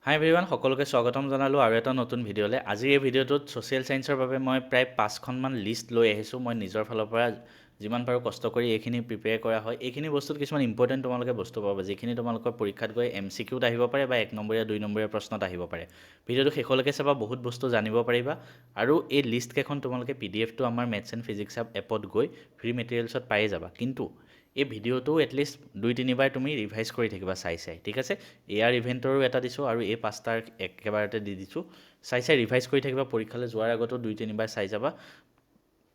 হাই everyone সকলোকে স্বাগতম জনালোঁ আৰু এটা নতুন ভিডিঅ'লৈ। আজি এই ভিডিঅ'টোত ছ'চিয়েল ছায়েন্সৰ বাবে মই প্ৰায় 5খনমান লিষ্ট লৈ আহিছোঁ। মই নিজৰ ফালৰ পৰা যিমান পাৰোঁ কষ্ট কৰি এইখিনি প্ৰিপেয়াৰ কৰা হয়। এইখিনি বস্তুত কিছুমান ইম্পৰ্টেণ্ট তোমালোকে বস্তু পাবা, যিখিনি তোমালোকৰ পৰীক্ষাত গৈ MCQত আহিব পাৰে বা 1 নম্বৰীয়া 2 নম্বৰীয়া প্ৰশ্নত আহিব পাৰে। ভিডিঅ'টো শেষলৈকে চাবা, বহুত বস্তু জানিব পাৰিবা। আৰু এই লিষ্টকেইখন তোমালোকে PDFটো আমাৰ মেথছ এণ্ড ফিজিক্স এপত গৈ ফ্ৰী মেটেৰিয়েলছত পায়ে যাবা। কিন্তু এই ভিডিঅ'টো এটলিষ্ট 2-3 বাৰ তুমি ৰিভাইজ কৰি থাকিবা চাই, ঠিক আছে? এয়াৰ ইভেণ্টৰো এটা দিছোঁ আৰু এই 5টাৰ একেবাৰতে দি দিছোঁ। চাই ৰিভাইজ কৰি থাকিবা, পৰীক্ষালৈ যোৱাৰ আগতো 2-3 বাৰ চাই যাবা,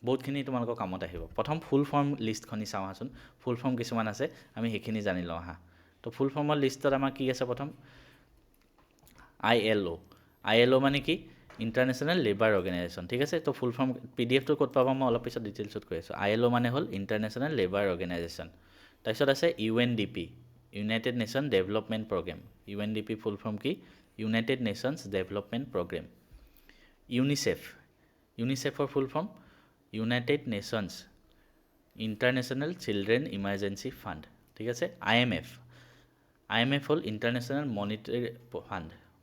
বহুতখিনি তোমালোকৰ কামত আহিব। প্ৰথম ফুল ফৰ্ম লিষ্টখনি চাওঁ আহাচোন। ফুল ফৰ্ম কিছুমান আছে, আমি সেইখিনি জানি লওঁ আহা। তো ফুল ফৰ্মৰ লিষ্টত আমাৰ কি আছে? প্ৰথম ILO মানে কি? ইণ্টাৰনেশ্যনেল লেবাৰ অৰ্গেনাইজেশ্যন, ঠিক আছে? তো ফুল ফৰ্ম PDFটো ক'ত পাবা মই অলপ পিছত ডিটেইলছত কৈ আছোঁ। ILO মানে হ'ল ইণ্টাৰনেশ্যনেল লেবাৰ অৰ্গেনাইজেশ্যন। তাৰপিছত আছে UNDP, united nation development programme. UNDP full form কি? United nations development programme. ইউনিচেফৰ full form united nations international children emergency fund, ঠিক আছে? IMF হ'ল ইণ্টাৰনেশ্যনেল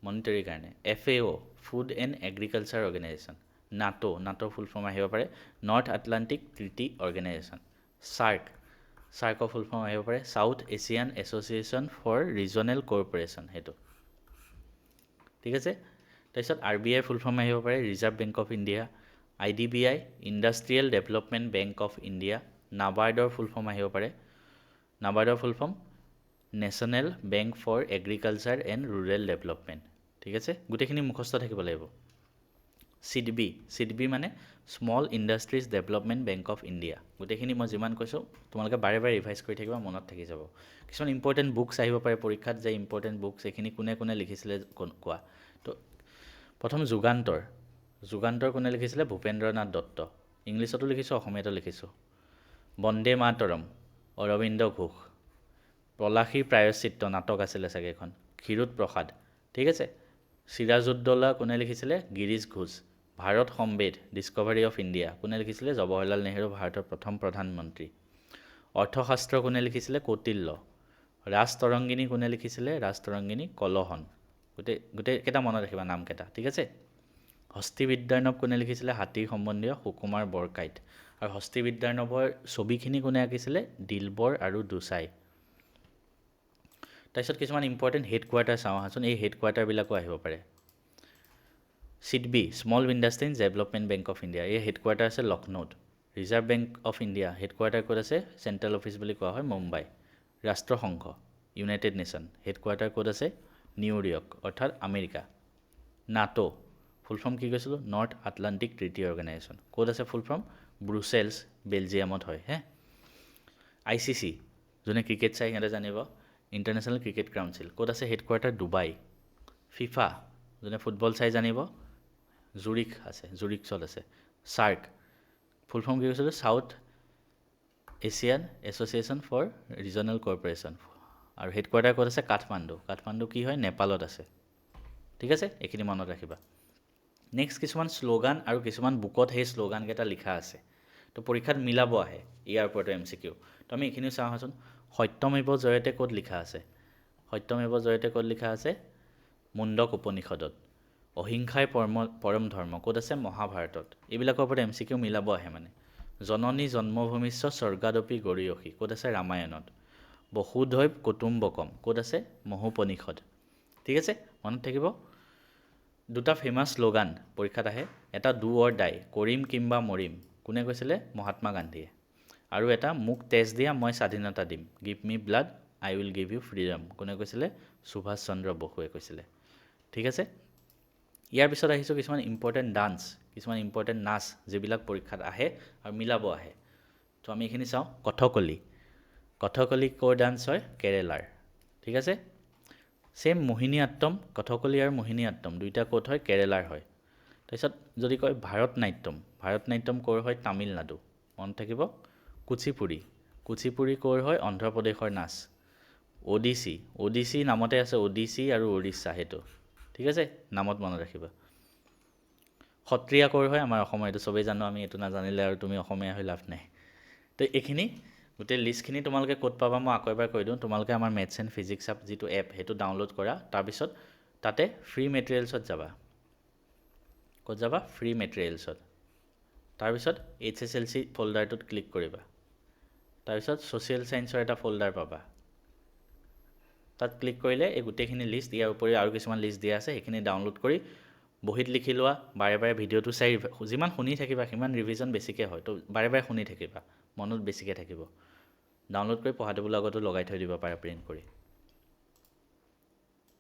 মনিটাৰীৰ কাৰণে। FAO food and agriculture organization. নাটোৰ ফুল ফৰ্ম আহিব পাৰে নৰ্থ আটলাণ্টিক ট্ৰিটি অৰ্গেনাইজেশ্যন। চাৰ্কৰ ফুল ফৰ্ম আহিব পাৰে south Asian association for regional corporation, সেইটো, ঠিক আছে? তাৰপিছত RBI ফুল ফৰ্ম আহিব পাৰে reserve bank of India. IDBI industrial development bank of India. নাবাৰ্ডৰ ফুল ফৰ্ম আহিব পাৰে national bank for agriculture and rural development, ঠিক আছে? গোটেইখিনি মুখস্থ থাকিব লাগিব। CIDB মানে small industries development bank of India. গোটেইখিনি মই যিমান কৈছোঁ তোমালোকে বাৰে ৰিভাইজ কৰি থাকিবা, মনত থাকি যাব। কিছুমান ইম্পৰ্টেণ্ট বুকছ আহিব পাৰে পৰীক্ষাত, যে ইম্পৰ্টেণ্ট বুকছ এইখিনি কোনে লিখিছিলে কোৱা। তো প্ৰথম যুগান্তৰ কোনে লিখিছিলে? ভূপেন্দ্ৰনাথ দত্ত। ইংলিছতো লিখিছোঁ, অসমীয়াতো লিখিছোঁ। বন্দে মাতৰম অৰবিন্দ ঘোষ। পলাশীৰ প্ৰায়শ্চিত্ত নাটক আছিলে চাগে এখন, ক্ষীৰোদ প্ৰসাদ, ঠিক আছে? চিৰাজউদ্দৌলা কোনে লিখিছিলে? গিৰীশ ঘোষ। ভাৰত সম্বেদ ডিস্কভাৰী অফ ইণ্ডিয়া কোনে লিখিছিলে? জৱাহৰলাল নেহৰু, ভাৰতৰ প্ৰথম প্ৰধানমন্ত্ৰী। অৰ্থশাস্ত্ৰ কোনে লিখিছিলে? কৌটিল্য। ৰাজতৰংগিনী কোনে লিখিছিলে? ৰাজতৰংগিনী কলহন। গোটেইকেইটা মনত ৰাখিবা নামকেইটা, ঠিক আছে? হস্তিবিদ্যাৰ্ণৱ কোনে লিখিছিলে? হাতী সম্বন্ধীয় সুকুমাৰ বৰকাইত। আৰু হস্তিবিদ্যাৰ্ণৱৰ ছবিখিনি কোনে আঁকিছিলে? দিলবৰ আৰু দুচাই। তাৰপিছত কিছুমান ইম্পৰ্টেণ্ট হেডকোৱাৰ্টাৰ চাওঁ আহাচোন। এই হেডকোৱাৰ্টাৰবিলাকো আহিব পাৰে। SIDBI small industries development bank of India, এই হেডকোৱাৰ্টাৰ আছে লক্ষ্ণৌত। Reserve bank of India headquarter ক'ত আছে? চেণ্ট্ৰেল অফিচ বুলি কোৱা হয় মুম্বাই। ৰাষ্ট্ৰসংঘ ইউনাইটেড নেশ্যন হেডকোৱাৰ্টাৰ ক'ত আছে? নিউয়ৰ্ক, অৰ্থাৎ আমেৰিকা। নাটো ফুল ফৰ্ম কি কৈছিলোঁ? North atlantic treaty organisation. ক'ত আছে ফুল ফৰ্ম? ব্ৰুচেলছ, বেলজিয়ামত হয়। ICC যোনে ক্ৰিকেট চাই সিহঁতে জানিব, ইণ্টাৰনেশ্যনেল ক্ৰিকেট কাউন্সিল। ক'ত আছে হেডকোৱাৰ্টাৰ? ডুবাই। FIFA যোনে ফুটবল চাই জানিব, জুৰিকছত আছে। চাৰ্ক ফুল ফৰ্ম কি কৈছিলোঁ? South Asian association for regional corporation. আৰু হেডকোৱাৰ্টাৰ ক'ত আছে? কাঠমাণ্ডু কি হয়? নেপালত আছে, ঠিক আছে? এইখিনি মনত ৰাখিবা। নেক্সট কিছুমান শ্লোগান আৰু কিছুমান বুকত সেই শ্লোগানকেইটা লিখা আছে, তো পৰীক্ষাত মিলাব আহে ইয়াৰ ওপৰতো MCQ। তো আমি এইখিনি চাওঁ আহাচোন। সত্যমেৱ জয়তে ক'ত লিখা আছে? মুণ্ডক উপনিষদত। অহিংসাই পৰম ধৰ্ম ক'ত আছে? মহাভাৰতত। এইবিলাকৰ ওপৰত MCQ মিলাব আহে মানে। জননী জন্মভূমিস্য স্বৰ্গাদপি গৰীয়সী ক'ত আছে? ৰামায়ণত। বসুধৈৱ কুটুম্বকম ক'ত আছে? মহোপনিষদ, ঠিক আছে? মনত থাকিব। দুটা ফেমাছ শ্লোগান পৰীক্ষাত আহে, এটা ডু অৰ ডাই, কৰিম কিম্বা মৰিম, কোনে কৈছিলে? মহাত্মা গান্ধীয়ে। আৰু এটা মোক তেজ দিয়া মই স্বাধীনতা দিম, give me blood I will give you freedom, কোনে কৈছিলে? সুভাষ চন্দ্ৰ বসুৱে কৈছিলে, ঠিক আছে? ইয়াৰ পিছত আহিছোঁ কিছুমান ইম্পৰ্টেণ্ট ডান্স, কিছুমান ইম্পৰ্টেণ্ট নাচ যিবিলাক পৰীক্ষাত আহে আৰু মিলাব আহে। তো আমি এইখিনি চাওঁ। কথকলি ক'ৰ ডান্স হয়? কেৰেলাৰ, ঠিক আছে? ছেম মোহিনী আট্টম, কথকলি আৰু মোহিনী আট্টম দুইটা ক'ত হয়? কেৰেলাৰ হয়। তাৰপিছত যদি কয় ভাৰত নাট্যম ক'ৰ হয়? তামিলনাডু, মনত থাকিব। কুচিপুড়ি ক'ৰ হয়? অন্ধ্ৰপ্ৰদেশৰ নাচ। ওডিচি নামতে আছে, ওডিচি আৰু উৰিষ্যা, সেইটো, ঠিক আছে? নামত মনত ৰাখিবা। সত্ৰীয়া ক'ৰ হয়? আমাৰ অসমৰ, এইটো চবেই জানো আমি, এইটো নাজানিলে আৰু তুমি অসমীয়া হৈ লাভ নাই। তো এইখিনি গোটেই লিষ্টখিনি তোমালোকে ক'ত পাবা মই আকৌ এবাৰ কৈ দিওঁ। তোমালোকে আমাৰ মেথছ এণ্ড ফিজিক্স যিটো এপ সেইটো ডাউনলোড কৰা, তাৰপিছত তাতে ফ্ৰী মেটেৰিয়েলছত যাবা। ক'ত যাবা? ফ্ৰী মেটেৰিয়েলছত। তাৰপিছত HSLC ফ'ল্ডাৰটোত ক্লিক কৰিবা। তাৰপিছত ছ'চিয়েল ছায়েন্সৰ এটা ফ'ল্ডাৰ পাবা। তাত ক্লিক কৰিলে এই গোটেইখিনি লিষ্ট, ইয়াৰ উপৰি আৰু কিছুমান লিষ্ট দিয়া আছে, সেইখিনি ডাউনলোড কৰি বহীত লিখি লোৱা। বাৰে বাৰে ভিডিঅ'টো চাই যিমান শুনি থাকিবা সিমান ৰিভিজন বেছিকৈ হয়, তো বাৰে বাৰে শুনি থাকিবা, মনত বেছিকৈ থাকিব। ডাউনলোড কৰি পঢ়া টেবুলৰ আগতো লগাই থৈ দিব পাৰা প্ৰিণ্ট কৰি।